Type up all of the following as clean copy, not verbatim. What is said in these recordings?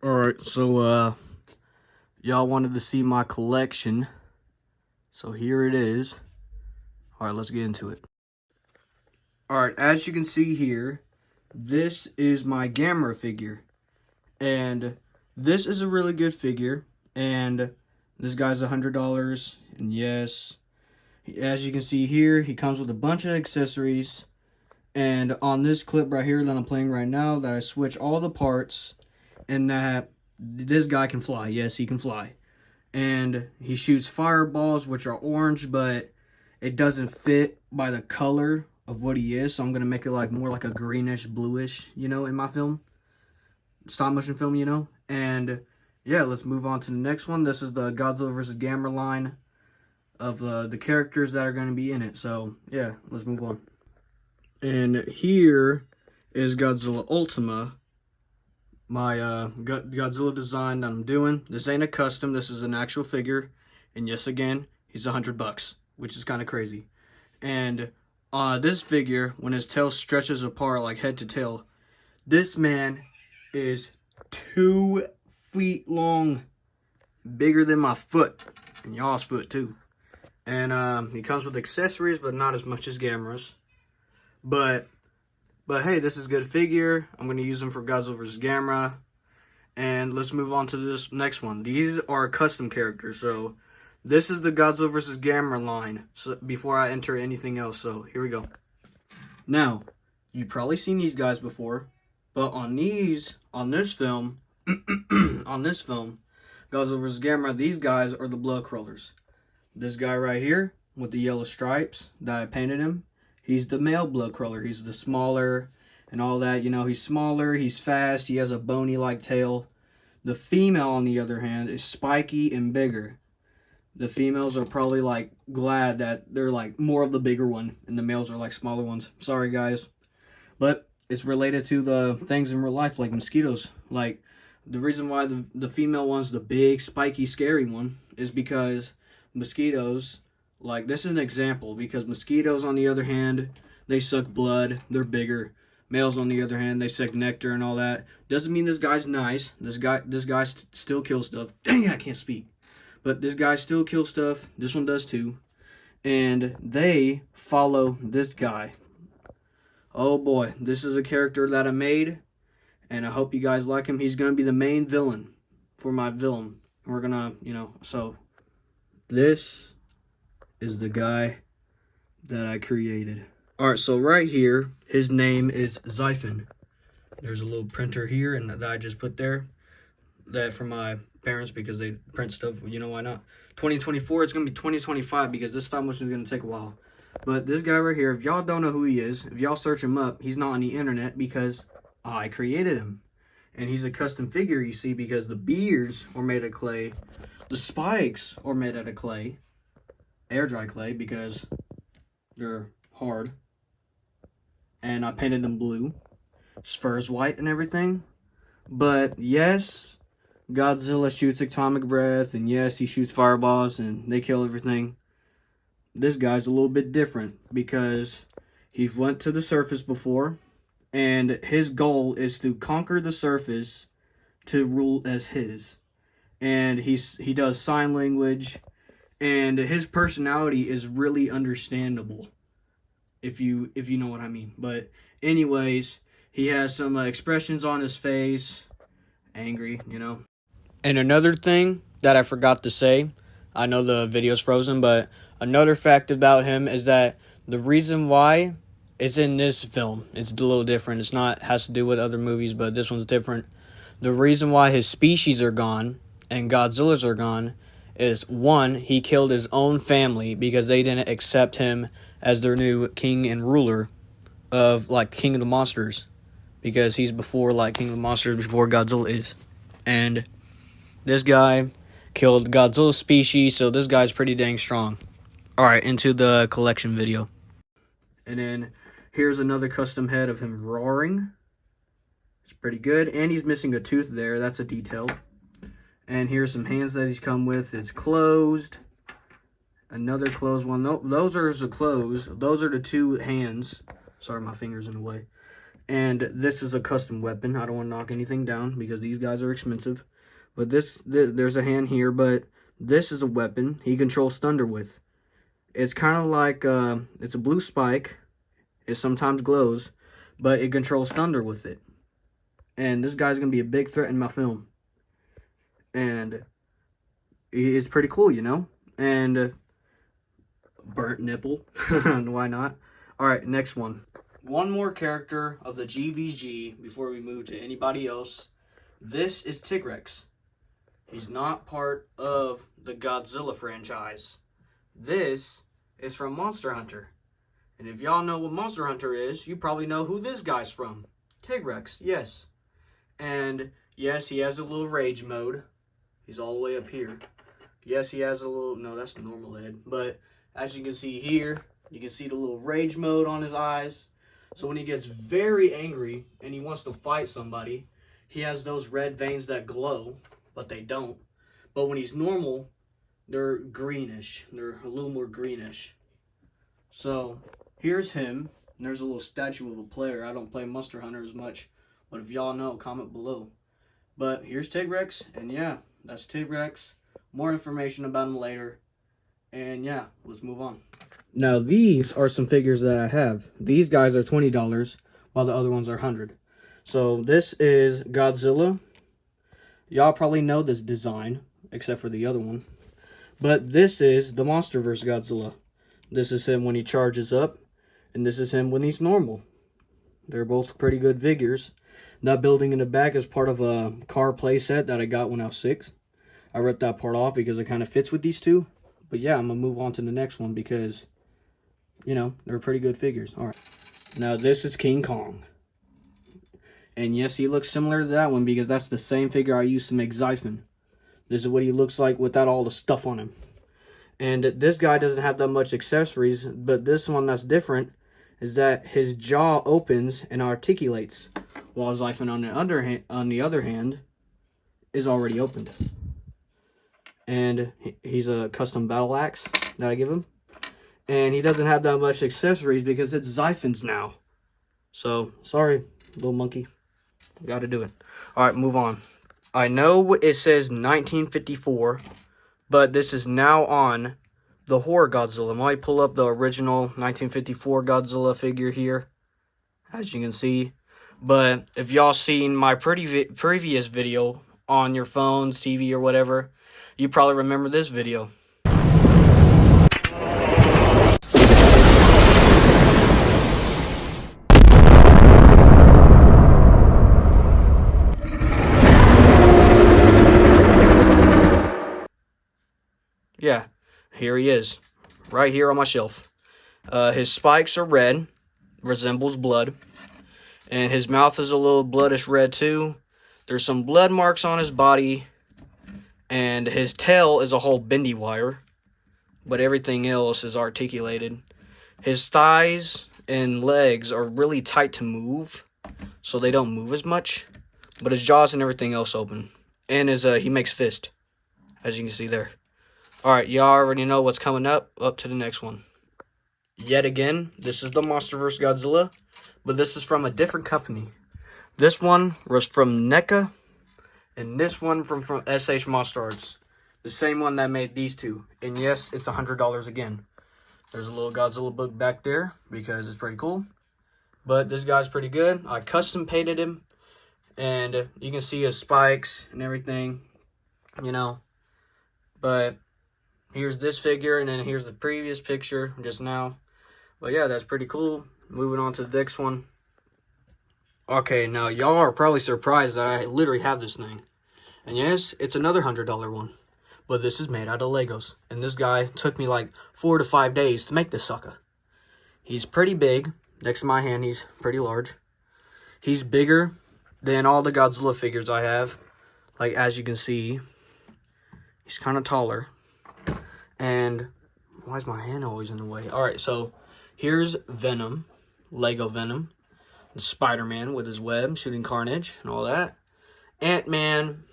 Alright, y'all wanted to see my collection. So here it is. Alright, let's get into it. Alright, as you can see here, this is my Gamera figure. And this is a really good figure. And this guy's $100. And yes, as you can see here, he comes with a bunch of accessories. And on this clip right here that I'm playing right now, that I switch all the parts, and that this guy can fly. Yes, he can fly. And he shoots fireballs, which are orange, but it doesn't fit by the color of what he is. So I'm going to make it more like a greenish, bluish, in my film. Stop motion film, And yeah, let's move on to the next one. This is the Godzilla vs. Gamera line of the characters that are going to be in it. So yeah, let's move on. And here is Godzilla Ultima, my Godzilla design that I'm doing. This ain't a custom, this is an actual figure. And yes, again, he's $100, which is kind of crazy. And this figure, when his tail stretches apart like head to tail, this man is 2 feet long, bigger than my foot, and y'all's foot too. And he comes with accessories, but not as much as Gamera's. But hey, this is a good figure. I'm going to use them for Godzilla vs. Gamera. And let's move on to this next one. These are custom characters. So this is the Godzilla vs. Gamera line. So before I enter anything else. So here we go. Now, you've probably seen these guys before. But on this film, Godzilla vs. Gamera, these guys are the blood crawlers. This guy right here with the yellow stripes that I painted him, he's the male blood crawler. He's the smaller and all that. He's smaller, he's fast, he has a bony-like tail. The female, on the other hand, is spiky and bigger. The females are probably, glad that they're, more of the bigger one, and the males are, smaller ones. Sorry, guys. But it's related to the things in real life, like mosquitoes. The reason why the female one's the big, spiky, scary one is because mosquitoes... this is an example, because mosquitoes, on the other hand, they suck blood. They're bigger. Males, on the other hand, they suck nectar and all that. Doesn't mean this guy's nice. This guy still kills stuff. Dang it, I can't speak. But this guy still kills stuff. This one does too. And they follow this guy. Oh boy, this is a character that I made, and I hope you guys like him. He's going to be the main villain for my film. We're going to, so this is the guy that I created. Alright, so right here, his name is Xiphon. There's a little printer here and that I just put there. That for my parents because they print stuff, why not? 2024, it's going to be 2025 because this stop motion is going to take a while. But this guy right here, if y'all don't know who he is, if y'all search him up, he's not on the internet because I created him. And he's a custom figure, you see, because the beards are made of clay. The spikes are made out of clay. Air dry clay because they're hard. And I painted them blue. His fur is white and everything. But yes, Godzilla shoots atomic breath, and yes, he shoots fireballs and they kill everything. This guy's a little bit different because he went to the surface before, and his goal is to conquer the surface to rule as his. And he does sign language. And his personality is really understandable, if you know what I mean. But anyways, he has some expressions on his face, angry, And another thing that I forgot to say, I know the video's frozen, but another fact about him is that the reason why it's in this film, it's a little different. It's not has to do with other movies, but this one's different. The reason why his species are gone and Godzilla's are gone is, one, he killed his own family because they didn't accept him as their new king and ruler of, King of the Monsters. Because he's before, King of the Monsters, before Godzilla is. And this guy killed Godzilla's species, so this guy's pretty dang strong. Alright, into the collection video. And then, here's another custom head of him roaring. It's pretty good. And he's missing a tooth there, that's a detail. And here's some hands that he's come with. It's closed. Another closed one. Those are the closed. Those are the 2 hands. Sorry, my finger's in the way. And this is a custom weapon. I don't want to knock anything down because these guys are expensive. But there's a hand here, but this is a weapon he controls thunder with. It's kind of like, it's a blue spike. It sometimes glows, but it controls thunder with it. And this guy's going to be a big threat in my film. And it's pretty cool, you know? And burnt nipple. Why not? Alright, next one. One more character of the GVG before we move to anybody else. This is Tigrex. He's not part of the Godzilla franchise. This is from Monster Hunter. And if y'all know what Monster Hunter is, you probably know who this guy's from. Tigrex, yes. And yes, he has a little rage mode. He's all the way up here. Yes, he has a little, no, that's the normal head. But as you can see here, you can see the little rage mode on his eyes. So when he gets very angry and he wants to fight somebody, he has those red veins that glow, but they don't. But when he's normal, they're greenish. They're a little more greenish. So here's him. And there's a little statue of a player. I don't play Monster Hunter as much, but if y'all know, comment below. But here's Tigrex, and yeah, that's Tigrex. More information about him later. And yeah, let's move on. Now these are some figures that I have. These guys are $20, while the other ones are $100. So this is Godzilla. Y'all probably know this design, except for the other one. But this is the MonsterVerse Godzilla. This is him when he charges up, and this is him when he's normal. They're both pretty good figures. That building in the back is part of a car playset that I got when I was 6. I ripped that part off because it kind of fits with these two. But yeah, I'm going to move on to the next one because, you know, they're pretty good figures. All right. Now this is King Kong. And yes, he looks similar to that one because that's the same figure I used to make Xiphon. This is what he looks like without all the stuff on him. And this guy doesn't have that much accessories, but this one that's different is that his jaw opens and articulates, while Xiphon on the other hand is already opened. And he's a custom battle axe that I give him. And he doesn't have that much accessories because it's Xiphon's now. So, sorry, little monkey. Gotta do it. Alright, move on. I know it says 1954, but this is now on the Horror Godzilla. I might pull up the original 1954 Godzilla figure here, as you can see. But if y'all seen my previous video on your phones, TV, or whatever, you probably remember this video. Yeah, here he is, right here on my shelf. His spikes are red, resembles blood. And his mouth is a little bloodish red too. There's some blood marks on his body. And his tail is a whole bendy wire. But everything else is articulated. His thighs and legs are really tight to move, so they don't move as much. But his jaws and everything else open. And he makes fist, as you can see there. Alright, y'all already know what's coming up. Up to the next one. Yet again, this is the MonsterVerse Godzilla, but this is from a different company. This one was from NECA, and this one from SH Monster Arts. The same one that made these two. And yes, it's $100 again. There's a little Godzilla book back there, because it's pretty cool. But this guy's pretty good. I custom painted him, and you can see his spikes and everything, you know. But here's this figure, and then here's the previous picture just now. But yeah, that's pretty cool. Moving on to the next one. Okay, now y'all are probably surprised that I literally have this thing. And yes, it's another $100 one. But this is made out of Legos. And this guy took me like 4 to 5 days to make this sucker. He's pretty big. Next to my hand, he's pretty large. He's bigger than all the Godzilla figures I have. Like, as you can see, he's kind of taller. And why is my hand always in the way? Alright, so here's Venom, Lego Venom. And Spider-Man with his web, shooting Carnage and all that. Ant-Man,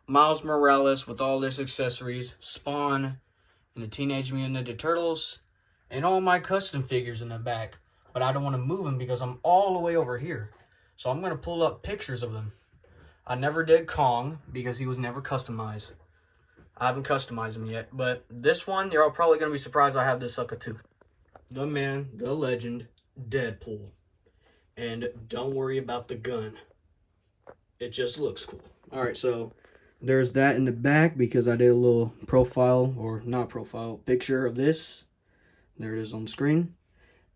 Miles Morales with all his accessories, Spawn, and the Teenage Mutant Ninja Turtles, and all my custom figures in the back. but I don't want to move them because I'm all the way over here. So I'm going to pull up pictures of them. I never did Kong because he was never customized. I haven't customized him yet, but this one, you're all probably going to be surprised I have this sucker too. The man, the legend, Deadpool. And don't worry about the gun. It just looks cool. All right, so there's that in the back because I did a little profile, or not profile, picture of this. There it is on the screen.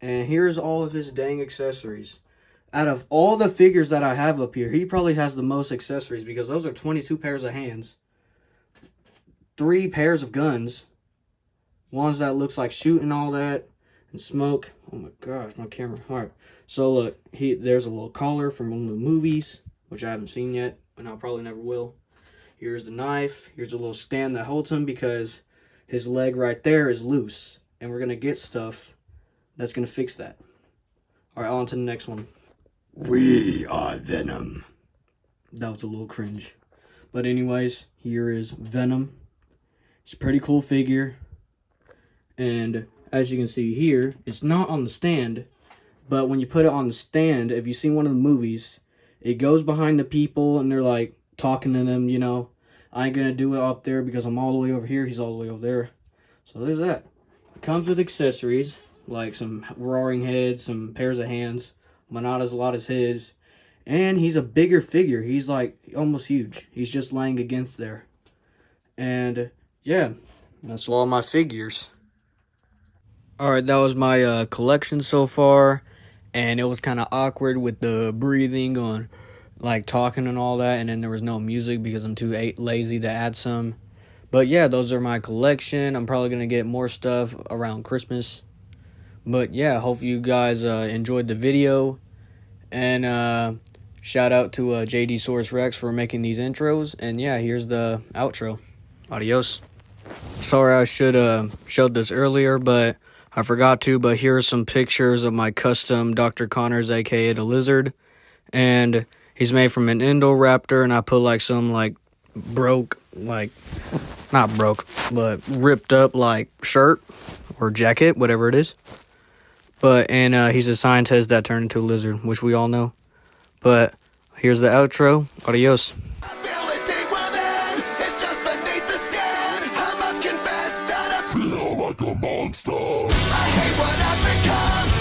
And here's all of his dang accessories. Out of all the figures that I have up here, he probably has the most accessories because those are 22 pairs of hands. 3 pairs of guns. Ones that looks like shooting all that. And smoke. Oh my gosh, my camera. Alright. So look, there's a little collar from one of the movies, which I haven't seen yet, and I probably never will. Here's the knife. Here's a little stand that holds him because his leg right there is loose. And we're going to get stuff that's going to fix that. Alright, on to the next one. We are Venom. That was a little cringe. But anyways, here is Venom. It's a pretty cool figure. And as you can see here, it's not on the stand. But when you put it on the stand, if you've seen one of the movies, it goes behind the people and they're like talking to them, you know. I ain't going to do it up there because I'm all the way over here. He's all the way over there. So there's that. It comes with accessories, like some roaring heads, some pairs of hands, but not as a lot as his. And he's a bigger figure. He's like almost huge. He's just laying against there. And yeah, that's all my figures. Alright, that was my collection so far. And it was kind of awkward with the breathing on, like talking and all that. And then there was no music because I'm too lazy to add some. But yeah, those are my collection. I'm probably going to get more stuff around Christmas. But yeah, hope you guys enjoyed the video. And shout out to JD Source Rex for making these intros. And yeah, here's the outro. Adios. Sorry I should have showed this earlier, but I forgot to. But here are some pictures of my custom Dr. Connors, aka the Lizard. And he's made from an Indoraptor. And I put like some like not broke, but ripped up like shirt or jacket, whatever it is. But, and he's a scientist that turned into a lizard, which we all know. But here's the outro. Adios. I feel it deep within, it's just beneath the skin. I must confess that I feel like a monster. I hate what I've become.